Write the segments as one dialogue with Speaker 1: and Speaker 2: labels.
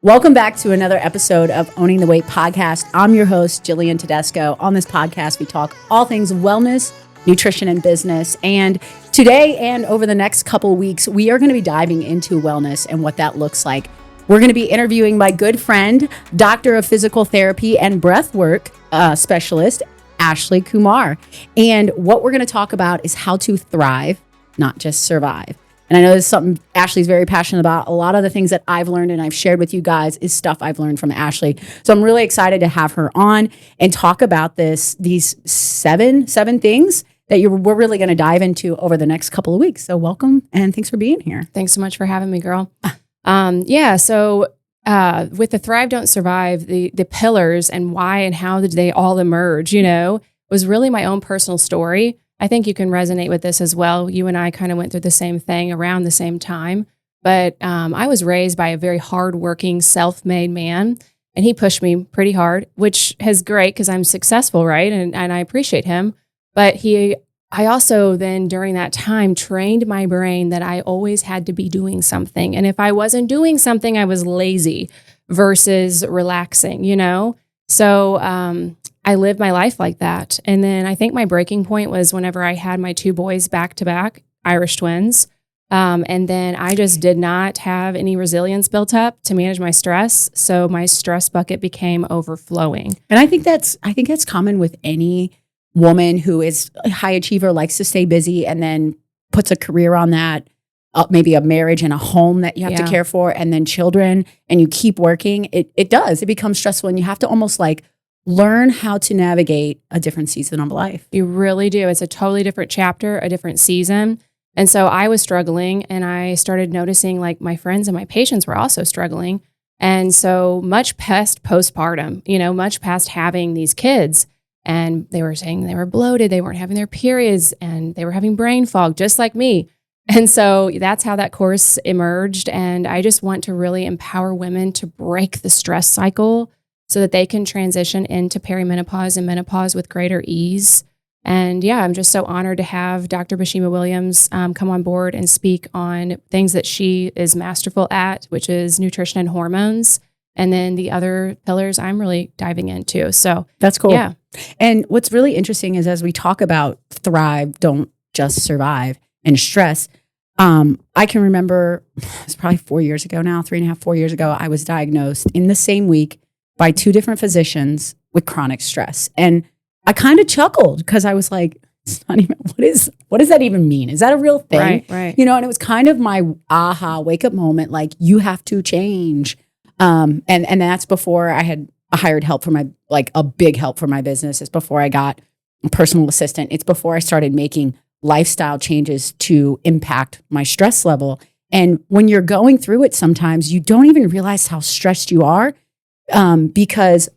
Speaker 1: Welcome back to another episode of Owning the Weight podcast. I'm your host, Jillian Tedesco. On this podcast, we talk all things wellness, nutrition, and business. And today and over the next couple of weeks, we are going to be diving into wellness and what that looks like. We're going to be interviewing my good friend, Doctor of Physical Therapy and Breathwork Specialist, Ashley Kumar. And what we're going to talk about is how to thrive, not just survive. And I know this is something Ashley's very passionate about. A lot of the things that I've learned and I've shared with you guys is stuff I've learned from Ashley. So I'm really excited to have her on and talk about these seven things that we're really going to dive into over the next couple of weeks. So welcome and thanks for being here.
Speaker 2: Thanks so much for having me, girl. So with the Thrive, Don't Survive, the pillars and why and how did they all emerge, was really my own personal story. I think you can resonate with this as well. You and I kind of went through the same thing around the same time. But I was raised by a very hardworking, self-made man, and he pushed me pretty hard, which is great because I'm successful, right? And I appreciate him. But I also then during that time trained my brain that I always had to be doing something. And if I wasn't doing something, I was lazy versus relaxing, So I lived my life like that. And then I think my breaking point was whenever I had my two boys back to back, Irish twins. And then I just did not have any resilience built up to manage my stress. So my stress bucket became overflowing.
Speaker 1: And I think that's common with any woman who is a high achiever, likes to stay busy, and then puts a career on that, maybe a marriage and a home that you have to care for, and then children, and you keep working. It becomes stressful, and you have to almost like learn how to navigate a different season of life.
Speaker 2: You really do. It's a totally different chapter, a different season. And so I was struggling, and I started noticing like my friends and my patients were also struggling. And so much past postpartum, much past having these kids, and they were saying they were bloated, they weren't having their periods, and they were having brain fog, just like me. And so that's how that course emerged. And I just want to really empower women to break the stress cycle so that they can transition into perimenopause and menopause with greater ease. And I'm just so honored to have Dr. Bashima Williams come on board and speak on things that she is masterful at, which is nutrition and hormones. And then the other pillars I'm really diving into. So
Speaker 1: that's cool.
Speaker 2: Yeah.
Speaker 1: And what's really interesting is as we talk about thrive, don't just survive, and stress, I can remember it's probably 4 years ago now, 3.5, 4 years ago, I was diagnosed in the same week by two different physicians with chronic stress. And I kind of chuckled because I was like, it's not even, what does that even mean? Is that a real thing?
Speaker 2: Right.
Speaker 1: And it was kind of my aha wake up moment, like you have to change. And that's before I had hired help for a big help for my business. It's before I got a personal assistant. It's before I started making lifestyle changes to impact my stress level. And when you're going through it, sometimes you don't even realize how stressed you are. Because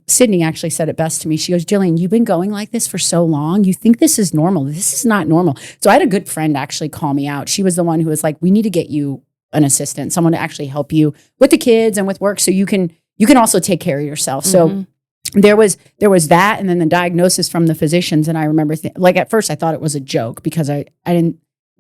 Speaker 1: Sydney actually said it best to me. She goes, Jillian, you've been going like this for so long. You think this is normal. This is not normal. So I had a good friend actually call me out. She was the one who was like, we need to get you an assistant, someone to actually help you with the kids and with work so you can also take care of yourself. So there was that, and then the diagnosis from the physicians. And I remember at first I thought it was a joke because I didn't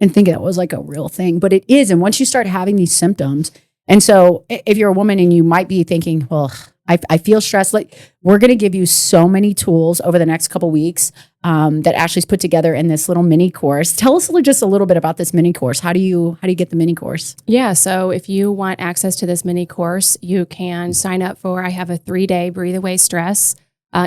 Speaker 1: think it was like a real thing, but it is. And once you start having these symptoms, and so if you're a woman and you might be thinking, well, I feel stressed, like we're going to give you so many tools over the next couple of weeks that Ashley's put together in this little mini course. Tell us just a little bit about this mini course. How do you get the mini course?
Speaker 2: Yeah. So if you want access to this mini course, you can sign up I have a 3-day Breathe Away Stress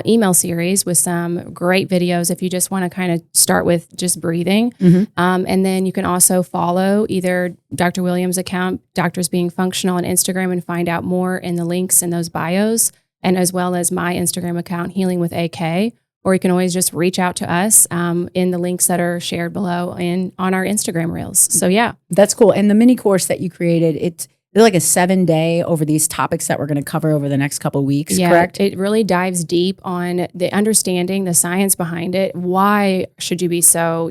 Speaker 2: email series with some great videos if you just want to kind of start with just breathing. And then you can also follow either Dr. Williams' account, Doctors Being Functional on Instagram, and find out more in the links in those bios, and as well as my Instagram account, Healing with AK. Or you can always just reach out to us in the links that are shared below and on our Instagram reels. So
Speaker 1: that's cool. And the mini course that you created, it's like a 7-day over these topics that we're going to cover over the next couple of weeks, correct?
Speaker 2: It really dives deep on the understanding, the science behind it. Why should you be so,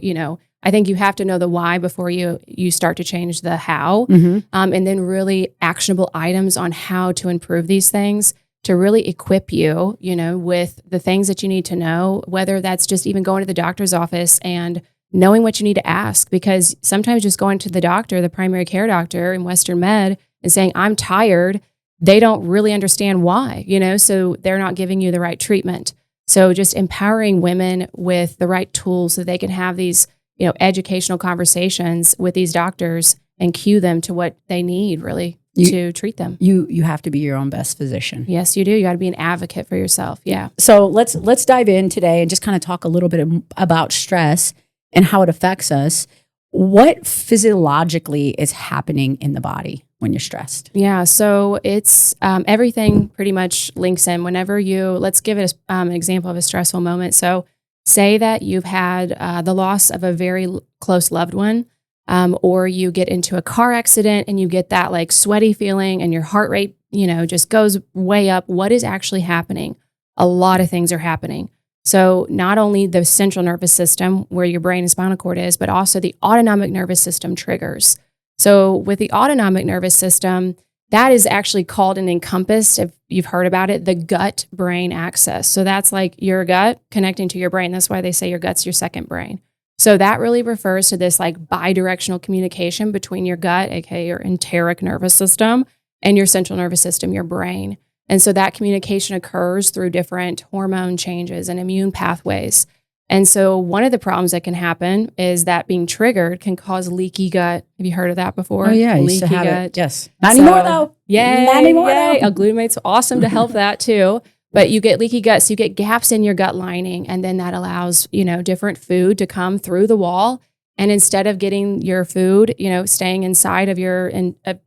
Speaker 2: I think you have to know the why before you start to change the how. And then really actionable items on how to improve these things to really equip you, with the things that you need to know, whether that's just even going to the doctor's office and knowing what you need to ask. Because sometimes just going to the doctor, the primary care doctor in Western Med, and saying, I'm tired, they don't really understand why, so they're not giving you the right treatment. So just empowering women with the right tools so they can have these, educational conversations with these doctors and cue them to what they need really to treat them.
Speaker 1: You have to be your own best physician.
Speaker 2: Yes, you do. You got to be an advocate for yourself. Yeah.
Speaker 1: So let's dive in today and just kind of talk a little bit about stress and how it affects us. What physiologically is happening in the body when you're stressed?
Speaker 2: Yeah, so it's everything pretty much links in. Whenever let's give it an example of a stressful moment. So say that you've had the loss of a very close loved one, or you get into a car accident and you get that like sweaty feeling and your heart rate, just goes way up. What is actually happening? A lot of things are happening. So not only the central nervous system where your brain and spinal cord is, but also the autonomic nervous system triggers. So with the autonomic nervous system, that is actually called and encompassed, if you've heard about it, the gut-brain axis. So that's like your gut connecting to your brain. That's why they say your gut's your second brain. So that really refers to this like bidirectional communication between your gut, aka your enteric nervous system, and your central nervous system, your brain. And so that communication occurs through different hormone changes and immune pathways. And so one of the problems that can happen is that being triggered can cause leaky gut. Have you heard of that before?
Speaker 1: Oh, yeah.
Speaker 2: Leaky
Speaker 1: gut.
Speaker 2: Gut.
Speaker 1: Yes. Not anymore, though.
Speaker 2: Yay.
Speaker 1: Not anymore, though.
Speaker 2: Glutamate's awesome to help that, too. But you get leaky gut, so you get gaps in your gut lining, and then that allows, different food to come through the wall. And instead of getting your food, staying inside of your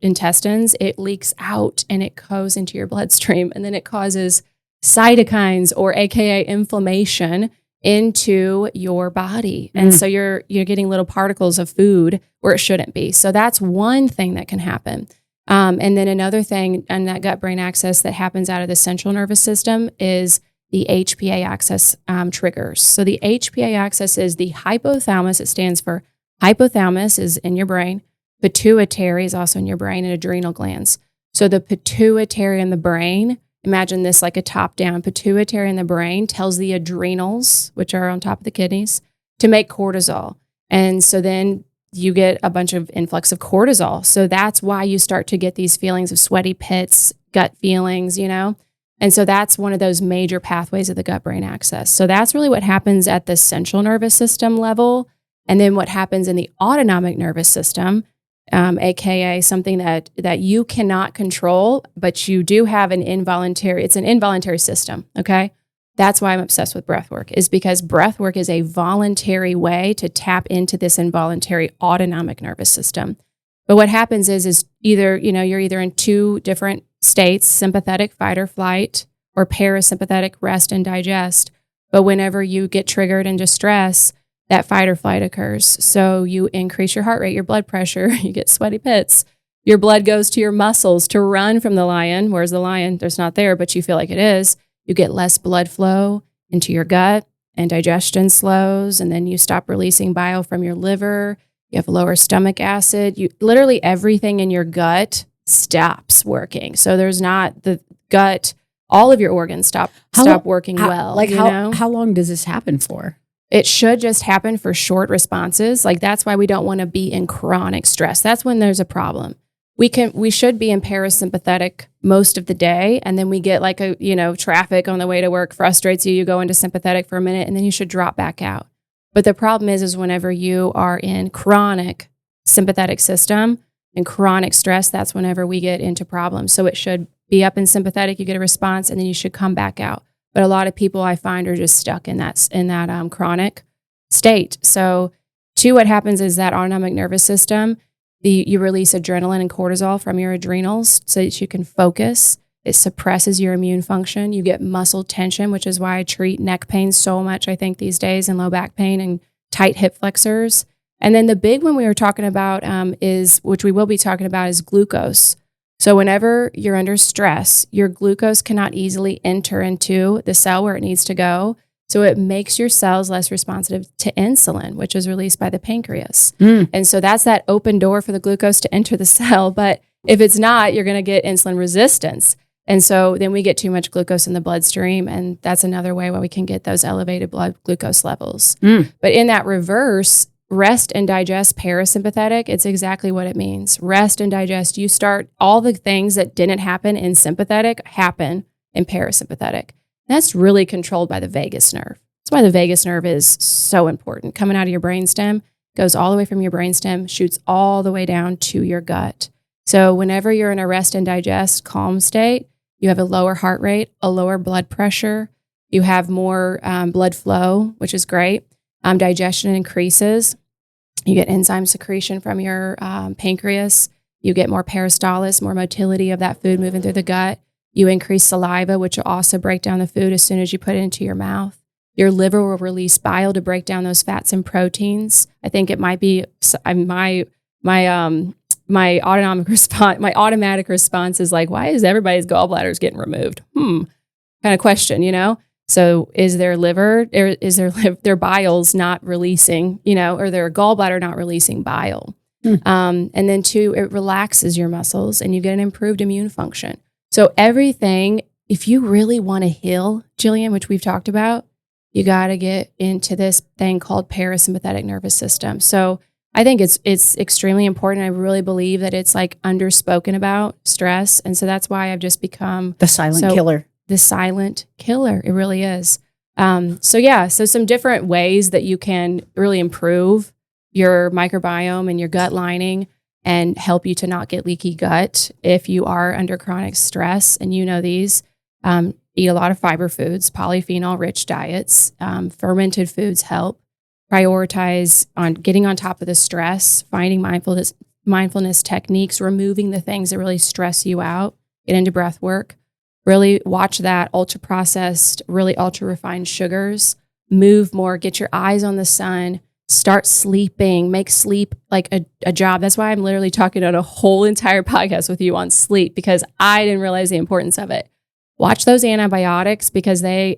Speaker 2: intestines, it leaks out and it goes into your bloodstream. And then it causes cytokines, or AKA inflammation, into your body. And so you're getting little particles of food where it shouldn't be. So that's one thing that can happen. And then another thing on that gut-brain axis that happens out of the central nervous system is the HPA axis triggers. So the HPA axis is the hypothalamus. It stands for hypothalamus is in your brain. Pituitary is also in your brain, and adrenal glands. So the pituitary in the brain, imagine this like a top-down. Pituitary in the brain tells the adrenals, which are on top of the kidneys, to make cortisol. And so then you get a bunch of influx of cortisol. So that's why you start to get these feelings of sweaty pits, gut feelings, And so that's one of those major pathways of the gut-brain axis. So that's really what happens at the central nervous system level. And then what happens in the autonomic nervous system, AKA something that you cannot control, but you do have it's an involuntary system, okay? That's why I'm obsessed with breath work, is because breath work is a voluntary way to tap into this involuntary autonomic nervous system. But what happens is either, you're either in two different states, sympathetic fight or flight, or parasympathetic rest and digest. But whenever you get triggered and distress, that fight or flight occurs. So you increase your heart rate, your blood pressure, you get sweaty pits. Your blood goes to your muscles to run from the lion, whereas the lion, there's not there, but you feel like it is. You get less blood flow into your gut, and digestion slows, and then you stop releasing bile from your liver. You have lower stomach acid. Literally everything in your gut stops working. So there's not the gut, all of your organs stop working well.
Speaker 1: How long does this happen for?
Speaker 2: It should just happen for short responses. Like that's why we don't want to be in chronic stress. That's when there's a problem. We should be in parasympathetic most of the day, and then we get like traffic on the way to work frustrates you. You go into sympathetic for a minute, and then you should drop back out. But the problem is whenever you are in chronic sympathetic system and chronic stress, that's whenever we get into problems. So it should be up in sympathetic, you get a response, and then you should come back out. But a lot of people I find are just stuck in that chronic state. So what happens is that autonomic nervous system, you release adrenaline and cortisol from your adrenals so that you can focus. It suppresses your immune function. You get muscle tension, which is why I treat neck pain so much, I think, these days, and low back pain and tight hip flexors. And then the big one we were talking about which we will be talking about, is glucose. So whenever you're under stress, your glucose cannot easily enter into the cell where it needs to go. So it makes your cells less responsive to insulin, which is released by the pancreas. And so that's that open door for the glucose to enter the cell. But if it's not, you're going to get insulin resistance. And so then we get too much glucose in the bloodstream. And that's another way why we can get those elevated blood glucose levels. But in that reverse, rest and digest parasympathetic, it's exactly what it means. Rest and digest. You start all the things that didn't happen in sympathetic happen in parasympathetic. That's really controlled by the vagus nerve. That's why the vagus nerve is so important. Coming out of your brainstem, goes all the way from your brainstem, shoots all the way down to your gut. So whenever you're in a rest and digest calm state, you have a lower heart rate, a lower blood pressure, you have more blood flow, which is great. Digestion increases. You get enzyme secretion from your pancreas. You get more peristalsis, more motility of that food moving through the gut. You increase saliva, which will also break down the food as soon as you put it into your mouth. Your liver will release bile to break down those fats and proteins. I think it might be my automatic response is like, why is everybody's gallbladders getting removed? Kind of question, So is their liver, or is their biles not releasing, or their gallbladder not releasing bile? And then 2, it relaxes your muscles and you get an improved immune function. So everything, if you really want to heal, Jillian, which we've talked about, you got to get into this thing called parasympathetic nervous system. So I think it's extremely important. I really believe that it's like underspoken about stress. And so that's why I've just become
Speaker 1: the silent killer.
Speaker 2: The silent killer. It really is. So some different ways that you can really improve your microbiome and your gut lining and help you to not get leaky gut if you are under chronic stress. And these, eat a lot of fiber foods, polyphenol rich diets, fermented foods help. Prioritize on getting on top of the stress, finding mindfulness techniques, removing the things that really stress you out, get into breath work. Really watch that ultra processed, really ultra refined sugars, move more, get your eyes on the sun, start sleeping, make sleep like a job. That's why I'm literally talking on a whole entire podcast with you on sleep, because I didn't realize the importance of it. Watch those antibiotics, because they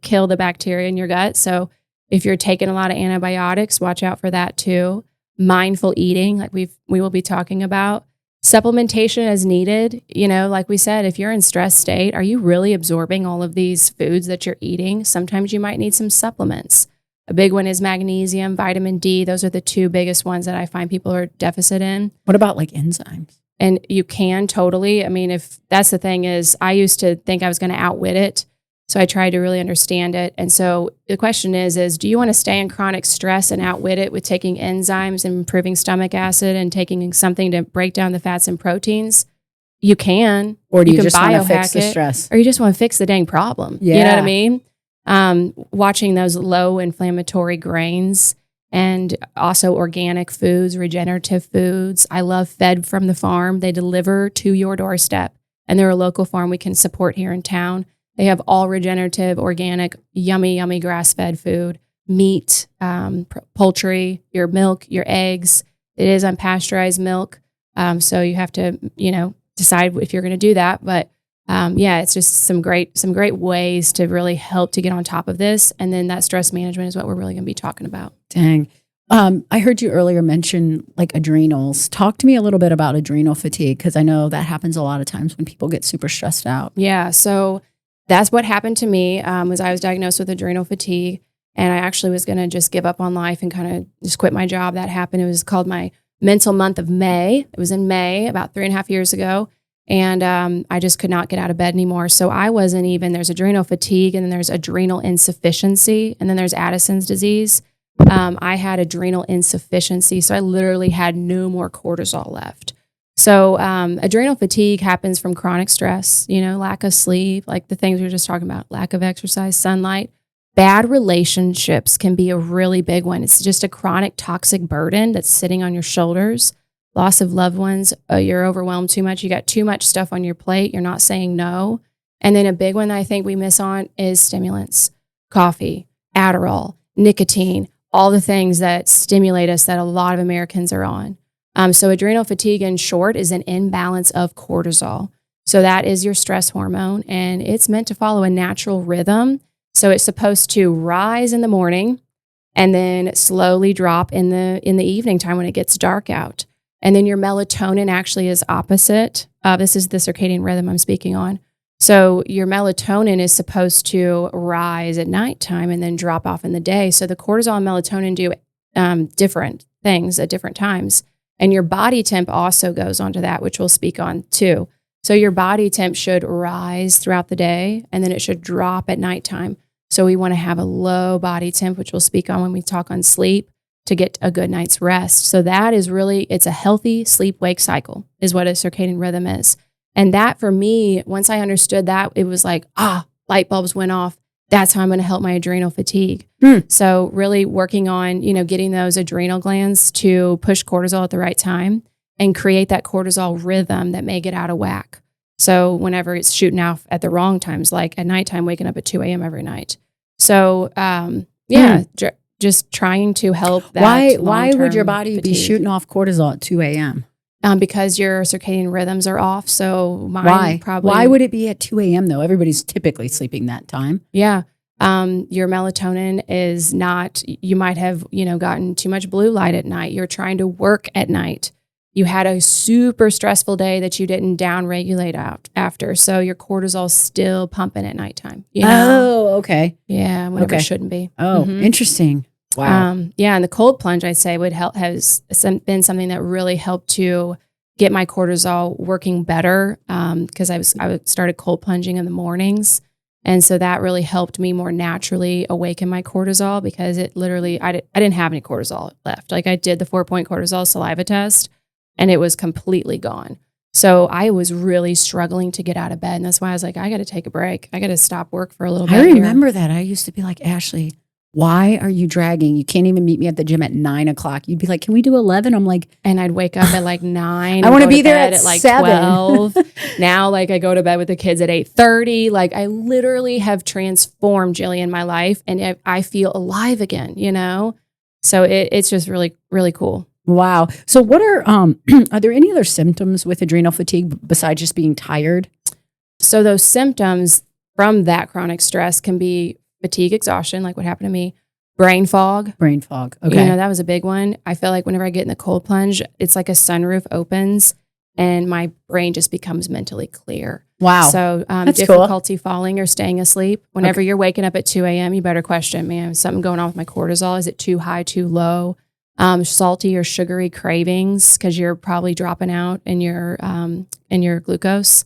Speaker 2: kill the bacteria in your gut. So if you're taking a lot of antibiotics, watch out for that too. Mindful eating, like we will be talking about. Supplementation as needed. Like we said, if you're in stress state, are you really absorbing all of these foods that you're eating? Sometimes you might need some supplements. A big one is magnesium, vitamin D. Those are the 2 biggest ones that I find people are deficit in.
Speaker 1: What about like enzymes?
Speaker 2: And you can totally. I mean, if that's the thing is, I used to think I was going to outwit it. So I tried to really understand it. And so the question is do you want to stay in chronic stress and outwit it with taking enzymes and improving stomach acid and taking something to break down the fats and proteins? You can.
Speaker 1: Or do you just want to fix the stress?
Speaker 2: Or you just want to fix the dang problem.
Speaker 1: Yeah.
Speaker 2: You know what I mean? Watching those low inflammatory grains and also organic foods, regenerative foods. I love Fed from the Farm. They deliver to your doorstep. And they're a local farm we can support here in town. They have all regenerative, organic, yummy, yummy grass-fed food, meat, poultry, your milk, your eggs. It is unpasteurized milk. So you have to, decide if you're going to do that. But it's just some great ways to really help to get on top of this. And then that stress management is what we're really going to be talking about.
Speaker 1: Dang. I heard you earlier mention like adrenals. Talk to me a little bit about adrenal fatigue, because I know that happens a lot of times when people get super stressed out.
Speaker 2: Yeah. So that's what happened to me was I was diagnosed with adrenal fatigue, and I actually was going to just give up on life and kind of just quit my job. That happened. It was called my mental month of May. It was in May about 3.5 years ago. And I just could not get out of bed anymore. So I wasn't even, there's adrenal fatigue, and then there's adrenal insufficiency, and then there's Addison's disease. I had adrenal insufficiency. So I literally had no more cortisol left. So adrenal fatigue happens from chronic stress, lack of sleep, like the things we were just talking about, lack of exercise, sunlight. Bad relationships can be a really big one. It's just a chronic toxic burden that's sitting on your shoulders. Loss of loved ones, you're overwhelmed too much. You got too much stuff on your plate. You're not saying no. And then a big one that I think we miss on is stimulants, coffee, Adderall, nicotine, all the things that stimulate us that a lot of Americans are on. So adrenal fatigue, in short, is an imbalance of cortisol. So that is your stress hormone, and it's meant to follow a natural rhythm. So it's supposed to rise in the morning and then slowly drop in the evening time when it gets dark out. And then your melatonin actually is opposite. This is the circadian rhythm I'm speaking on. So your melatonin is supposed to rise at nighttime and then drop off in the day. So the cortisol and melatonin do different things at different times. And your body temp also goes onto that, which we'll speak on too. So your body temp should rise throughout the day and then it should drop at nighttime. So we want to have a low body temp, which we'll speak on when we talk on sleep, to get a good night's rest. So that is really, it's a healthy sleep-wake cycle is what a circadian rhythm is. And that for me, once I understood that, it was like, light bulbs went off. That's how I'm going to help my adrenal fatigue. So really working on, getting those adrenal glands to push cortisol at the right time and create that cortisol rhythm that may get out of whack. So whenever it's shooting out at the wrong times, like at nighttime, waking up at 2 a.m. every night. So, just trying to help that.
Speaker 1: Why would your body
Speaker 2: fatigue
Speaker 1: be shooting off cortisol at 2 a.m.?
Speaker 2: Because your circadian rhythms are off. So
Speaker 1: Why would it be at 2 a.m. though? Everybody's typically sleeping that time.
Speaker 2: Yeah. Your melatonin is not, you might have, gotten too much blue light at night. You're trying to work at night. You had a super stressful day that you didn't down regulate out after. So your cortisol's still pumping at nighttime.
Speaker 1: Oh, okay.
Speaker 2: Yeah. Whenever it shouldn't be.
Speaker 1: Oh, interesting. Wow.
Speaker 2: And the cold plunge, I'd say, has been something that really helped to get my cortisol working better because I started cold plunging in the mornings. And so that really helped me more naturally awaken my cortisol because it literally, I didn't have any cortisol left. Like I did the 4-point cortisol saliva test and it was completely gone. So I was really struggling to get out of bed. And that's why I was like, I got to take a break. I got to stop work for a little bit.
Speaker 1: I remember that. I used to be like, Ashley, why are you dragging? You can't even meet me at the gym at 9 o'clock. You'd be like, can we do 11? I'm like,
Speaker 2: and I'd wake up at like 9.
Speaker 1: I want to be there at
Speaker 2: like
Speaker 1: 7.
Speaker 2: 12. Now, like I go to bed with the kids at 8:30. Like I literally have transformed Jillian my life and I feel alive again, So it's just really, really cool.
Speaker 1: Wow. So what are there any other symptoms with adrenal fatigue besides just being tired?
Speaker 2: So those symptoms from that chronic stress can be fatigue, exhaustion, like what happened to me, brain fog.
Speaker 1: Okay.
Speaker 2: That was a big one. I feel like whenever I get in the cold plunge, it's like a sunroof opens and my brain just becomes mentally clear.
Speaker 1: Wow.
Speaker 2: So
Speaker 1: That's
Speaker 2: difficulty falling or staying asleep. Whenever you're waking up at 2 a.m., you better question, man, is something going on with my cortisol? Is it too high, too low? Salty or sugary cravings because you're probably dropping out in your glucose.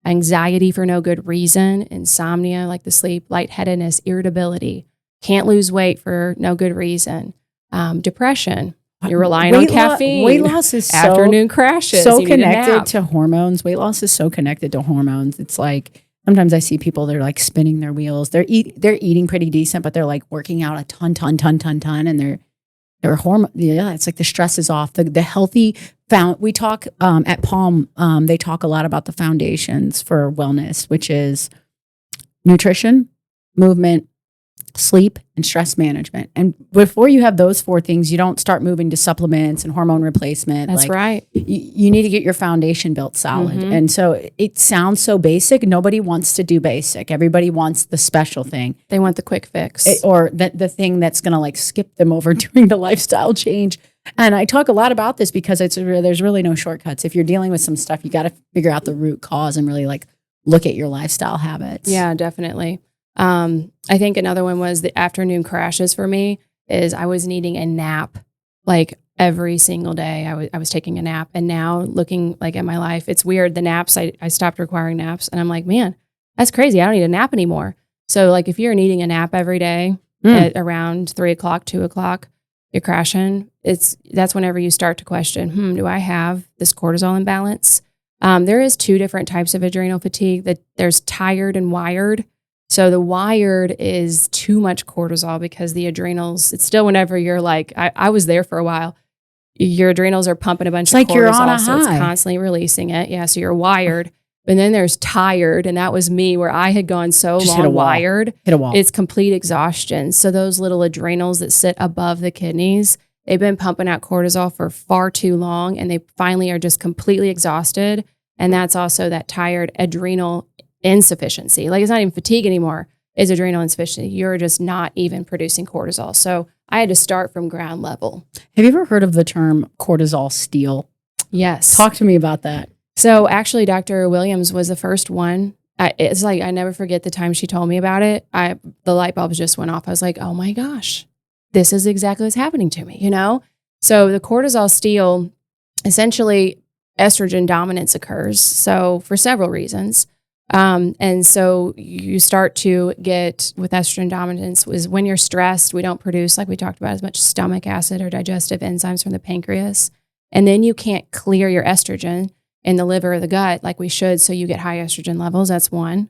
Speaker 2: Anxiety for no good reason, insomnia, like the sleep, lightheadedness, irritability, can't lose weight for no good reason, depression. You're relying on caffeine.
Speaker 1: Weight loss is
Speaker 2: afternoon crashes.
Speaker 1: So connected to hormones. Weight loss is so connected to hormones. It's like sometimes I see people, they're like spinning their wheels. They're eating pretty decent, but they're like working out a ton, and their hormone. Yeah, it's like the stress is off. The healthy we talk at Palm. They talk a lot about the foundations for wellness, which is nutrition, movement, sleep, and stress management. And before you have those 4 things, you don't start moving to supplements and hormone replacement.
Speaker 2: That's right.
Speaker 1: You need to get your foundation built solid.
Speaker 2: Mm-hmm.
Speaker 1: And so it sounds so basic. Nobody wants to do basic. Everybody wants the special thing.
Speaker 2: They want the quick fix.
Speaker 1: Or the thing that's going to like skip them over doing the lifestyle change. And I talk a lot about this because there's really no shortcuts. If you're dealing with some stuff, you got to figure out the root cause and really like look at your lifestyle habits.
Speaker 2: Yeah, definitely. I think another one was the afternoon crashes for me is I was needing a nap like every single day. I was taking a nap and now looking like at my life, it's weird. The naps, I stopped requiring naps and I'm like, man, that's crazy. I don't need a nap anymore. So like if you're needing a nap every day at around 3 o'clock, 2 o'clock, you're crashing. That's whenever you start to question, do I have this cortisol imbalance? There is 2 different types of adrenal fatigue. That there's tired and wired. So the wired is too much cortisol because the adrenals, it's still whenever you're like, I was there for a while, your adrenals are pumping a bunch of cortisol.
Speaker 1: You're on a
Speaker 2: so it's
Speaker 1: high.
Speaker 2: constantly releasing it. Yeah, so you're wired. But then there's tired, and that was me where I had gone so
Speaker 1: Just
Speaker 2: long wired.
Speaker 1: Hit a wall.
Speaker 2: It's complete exhaustion. So those little adrenals that sit above the kidneys, they've been pumping out cortisol for far too long, and they finally are just completely exhausted. And that's also that tired adrenal insufficiency. Like it's not even fatigue anymore. It's adrenal insufficiency. You're just not even producing cortisol. So I had to start from ground level.
Speaker 1: Have you ever heard of the term cortisol steal?
Speaker 2: Yes.
Speaker 1: Talk to me about that.
Speaker 2: So actually, Dr. Williams was the first one it's like, I never forget the time she told me about it. The light bulbs just went off. I was like, oh my gosh, this is exactly what's happening to me, So the cortisol steal, essentially estrogen dominance occurs. So for several reasons. And so you start to get with estrogen dominance is when you're stressed, we don't produce, like we talked about, as much stomach acid or digestive enzymes from the pancreas. And then you can't clear your estrogen in the liver or the gut like we should. So you get high estrogen levels. That's one.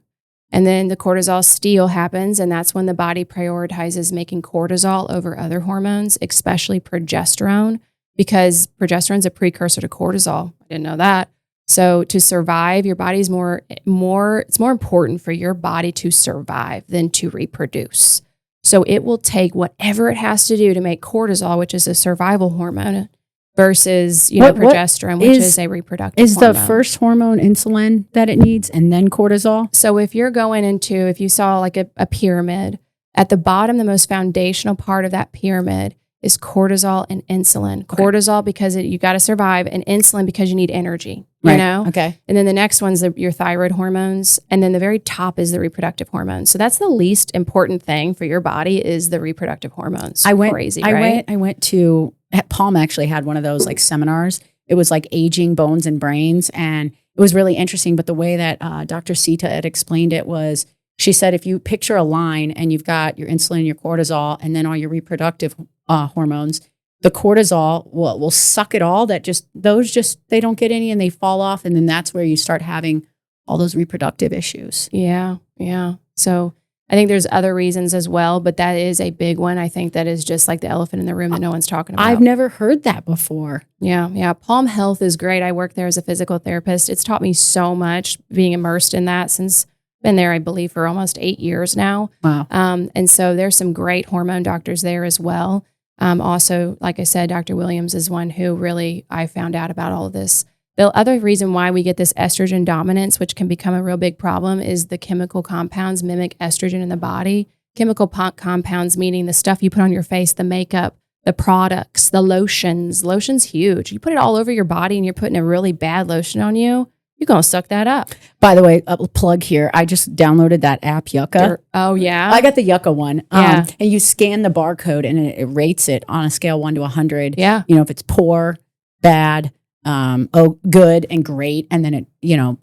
Speaker 2: And then the cortisol steal happens. And that's when the body prioritizes making cortisol over other hormones, especially progesterone, because progesterone is a precursor to cortisol. I didn't know that. So to survive, your body's it's more important for your body to survive than to reproduce. So it will take whatever it has to do to make cortisol, which is a survival hormone, versus progesterone, which is a reproductive hormone.
Speaker 1: Is the first hormone insulin that it needs and then cortisol?
Speaker 2: So if you saw like a pyramid, at the bottom, the most foundational part of that pyramid is cortisol and insulin. Okay. Cortisol because you got to survive, and insulin because you need energy.
Speaker 1: Right. Okay.
Speaker 2: And then the next one's your thyroid hormones, and then the very top is the reproductive hormones. So that's the least important thing for your body is the reproductive hormones. Crazy, right?
Speaker 1: I went to Palm actually had one of those like seminars. It was like aging bones and brains, and it was really interesting. But the way that Dr. Sita had explained it was, she said, if you picture a line and you've got your insulin, your cortisol, and then all your reproductive hormones, the cortisol will suck it all. They don't get any and they fall off. And then that's where you start having all those reproductive issues.
Speaker 2: Yeah. Yeah. So I think there's other reasons as well, but that is a big one. I think that is just like the elephant in the room that no one's talking about.
Speaker 1: I've never heard that before.
Speaker 2: Yeah. Yeah. Palm Health is great. I work there as a physical therapist. It's taught me so much being immersed in that since been there, I believe, for almost 8 years now.
Speaker 1: Wow.
Speaker 2: And so there's some great hormone doctors there as well. Also, like I said, Dr. Williams is one who really I found out about all of this. The other reason why we get this estrogen dominance, which can become a real big problem, is the chemical compounds mimic estrogen in the body. Chemical compounds meaning the stuff you put on your face, the makeup, the products, the lotions. Lotion's huge. You put it all over your body and you're putting a really bad lotion on you, you're going to suck that up.
Speaker 1: By the way, a plug here. I just downloaded that app, Yucca.
Speaker 2: Oh, yeah?
Speaker 1: I got the Yucca one.
Speaker 2: Yeah.
Speaker 1: And you scan the barcode and it rates it on a scale 1 to 100.
Speaker 2: Yeah.
Speaker 1: If it's poor, bad, good, and great. And then then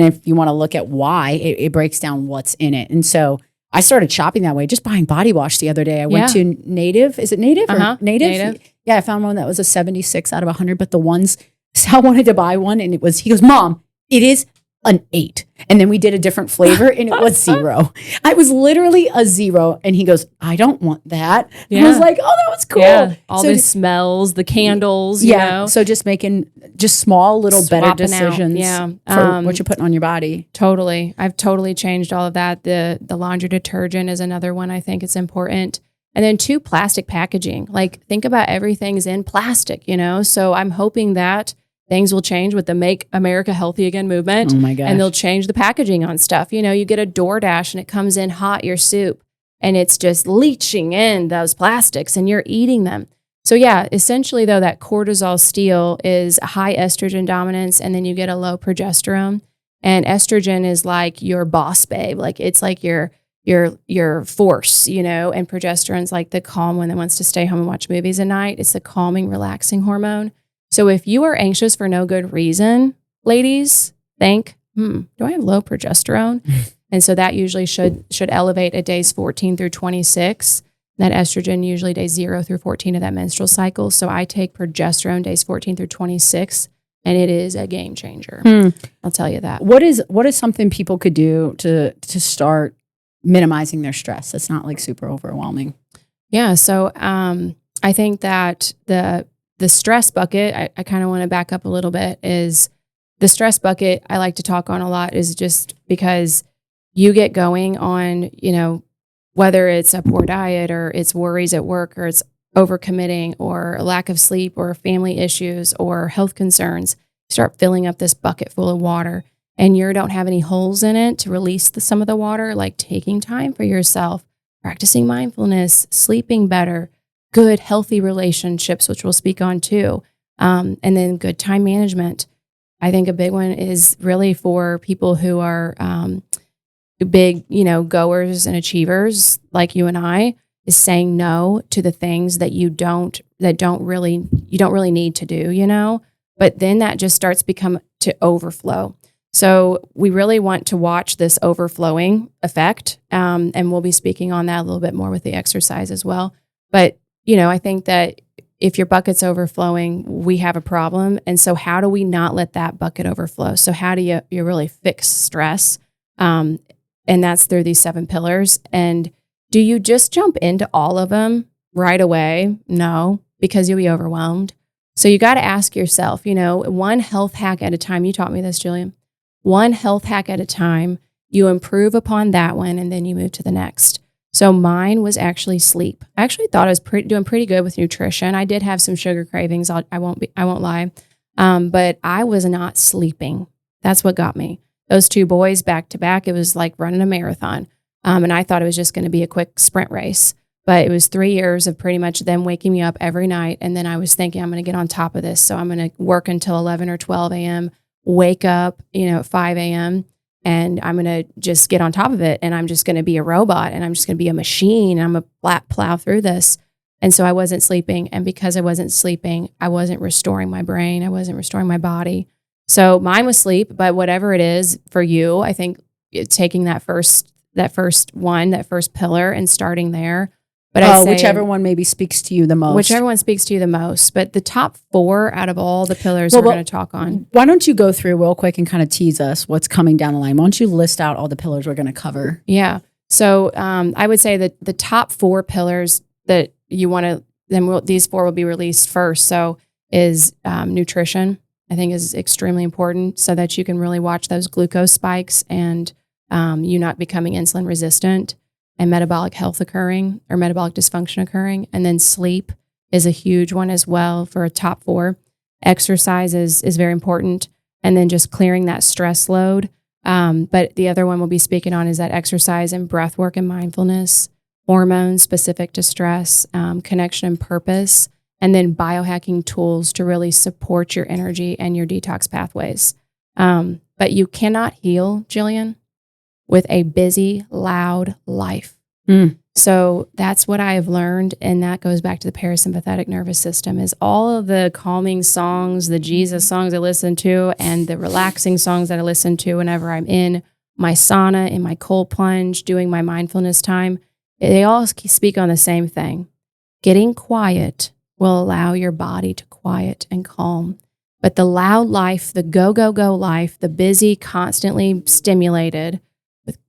Speaker 1: if you want to look at why, it breaks down what's in it. And so I started shopping that way, just buying body wash the other day. I went to Native. Is it Native or Native? Yeah, I found one that was a 76 out of 100, but the ones, Sal wanted to buy one and he goes, Mom, it is an 8. And then we did a different flavor and it was 0. I was literally a 0. And he goes, I don't want that. Yeah. I was like, oh, that was cool. Yeah.
Speaker 2: All the smells, the candles, you know.
Speaker 1: So just making small little
Speaker 2: Swapping
Speaker 1: better decisions for what you're putting on your body.
Speaker 2: Totally. I've totally changed all of that. The laundry detergent is another one I think it's important. And then 2, plastic packaging. Like think about everything's in plastic, So I'm hoping that things will change with the Make America Healthy Again movement.
Speaker 1: Oh my gosh.
Speaker 2: And they'll change the packaging on stuff. You get a DoorDash and it comes in hot, your soup, and it's just leaching in those plastics and you're eating them. So yeah, essentially though, that cortisol steal is a high estrogen dominance and then you get a low progesterone. And estrogen is like your boss babe. Like it's like your force, and progesterone's like the calm one that wants to stay home and watch movies at night. It's the calming, relaxing hormone. So if you are anxious for no good reason, ladies, think, do I have low progesterone? And so that usually should elevate at days 14 through 26. That estrogen usually days 0 through 14 of that menstrual cycle. So I take progesterone days 14 through 26, and it is a game changer. I'll tell you that.
Speaker 1: What is something people could do to start minimizing their stress? That's not like super overwhelming.
Speaker 2: Yeah. So I think that the stress bucket, I kind of want to back up a little bit, is the stress bucket I like to talk on a lot is just because you get going on, whether it's a poor diet or it's worries at work or it's overcommitting or lack of sleep or family issues or health concerns, start filling up this bucket full of water and you don't have any holes in it to release some of the water, like taking time for yourself, practicing mindfulness, sleeping better, good, healthy relationships, which we'll speak on too. And then good time management. I think a big one is really for people who are big, goers and achievers like you and I, is saying no to the things that you don't really need to do, but then that just starts become to overflow. So we really want to watch this overflowing effect. And we'll be speaking on that a little bit more with the exercise as well. But, I think that if your bucket's overflowing, we have a problem. And so how do we not let that bucket overflow? So how do you really fix stress? And that's through these 7 pillars. And do you just jump into all of them right away? No, because you'll be overwhelmed. So you got to ask yourself, one health hack at a time. You taught me this, Jillian. One health hack at a time. You improve upon that one, and then you move to the next. So mine was actually sleep. I actually thought I was doing pretty good with nutrition. I did have some sugar cravings. I won't lie. But I was not sleeping. That's what got me. Those 2 boys back to back, it was like running a marathon. And I thought it was just going to be a quick sprint race. But it was 3 years of pretty much them waking me up every night. And then I was thinking, I'm going to get on top of this. So I'm going to work until 11 or 12 a.m., wake up, at 5 a.m., and I'm going to just get on top of it. And I'm just going to be a robot, and I'm just going to be a machine. And I'm going to plow through this. And so I wasn't sleeping. And because I wasn't sleeping, I wasn't restoring my brain. I wasn't restoring my body. So mine was sleep. But whatever it is for you, I think taking that first pillar and starting there. But I say
Speaker 1: whichever one maybe speaks to you the most.
Speaker 2: Whichever one speaks to you the most. But the top 4 out of all the pillars we're going to talk on.
Speaker 1: Why don't you go through real quick and kind of tease us what's coming down the line? Why don't you list out all the pillars we're going to cover?
Speaker 2: Yeah. So I would say that the top 4 pillars that you want to, these 4 will be released first. So is nutrition, I think is extremely important so that you can really watch those glucose spikes and you not becoming insulin resistant. And metabolic health occurring or metabolic dysfunction occurring. And then sleep is a huge one as well for a top 4. Exercise is very important. And then just clearing that stress load. But the other one we'll be speaking on is that exercise and breath work and mindfulness, hormones specific to stress, connection and purpose, and then biohacking tools to really support your energy and your detox pathways. But you cannot heal, Jillian, with a busy, loud life. So that's what I have learned. And that goes back to the parasympathetic nervous system is all of the calming songs, the Jesus songs I listen to, and the relaxing songs that I listen to whenever I'm in my sauna, in my cold plunge, doing my mindfulness time. They all speak on the same thing. Getting quiet will allow your body to quiet and calm. But the loud life, the go, go, go life, the busy, constantly stimulated,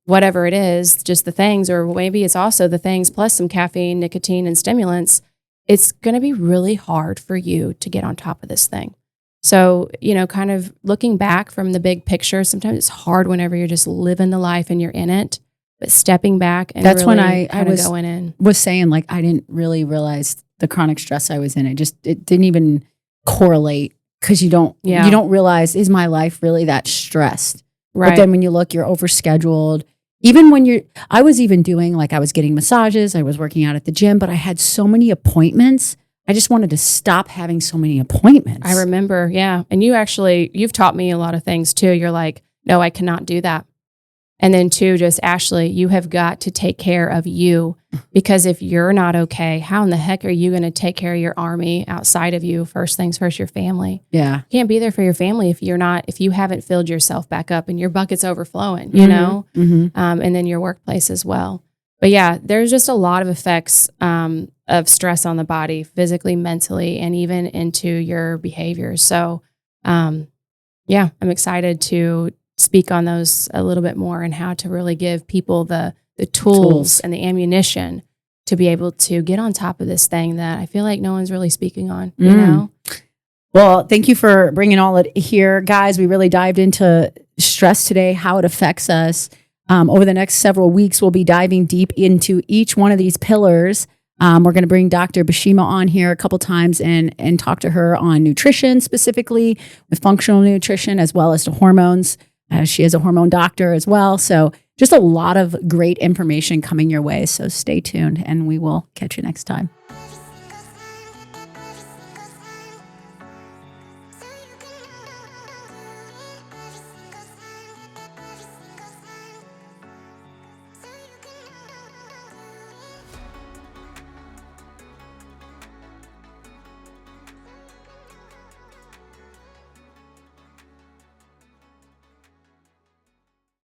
Speaker 2: whatever it is, just the things, or maybe it's also the things plus some caffeine, nicotine, and stimulants, it's going to be really hard for you to get on top of this thing. So, kind of looking back from the big picture, sometimes it's hard whenever you're just living the life and you're in it, but stepping back and
Speaker 1: that's
Speaker 2: really
Speaker 1: when I was saying, like, I didn't really realize the chronic stress I was in. It didn't even correlate because you don't realize, is my life really that stressed? Right. But then when you look, you're overscheduled. Even when I was even doing, like, I was getting massages, I was working out at the gym, but I had so many appointments. I just wanted to stop having so many appointments.
Speaker 2: I remember, yeah. And you've taught me a lot of things too. You're like, no, I cannot do that. And then 2, just Ashley, you have got to take care of you, because if you're not okay, how in the heck are you going to take care of your army outside of you? First things first, your family. Yeah. You can't be there for your family if you haven't filled yourself back up and your bucket's overflowing, and then your workplace as well. But yeah, there's just a lot of effects of stress on the body, physically, mentally, and even into your behaviors. So, I'm excited to speak on those a little bit more and how to really give people the tools and the ammunition to be able to get on top of this thing that I feel like no one's really speaking on, you know?
Speaker 1: Well, thank you for bringing all it here. Guys, we really dived into stress today, how it affects us. Over the next several weeks, we'll be diving deep into each one of these pillars. We're going to bring Dr. Bashima on here a couple times and talk to her on nutrition, specifically with functional nutrition, as well as the hormones. She is a hormone doctor as well. So just a lot of great information coming your way. So stay tuned and we will catch you next time.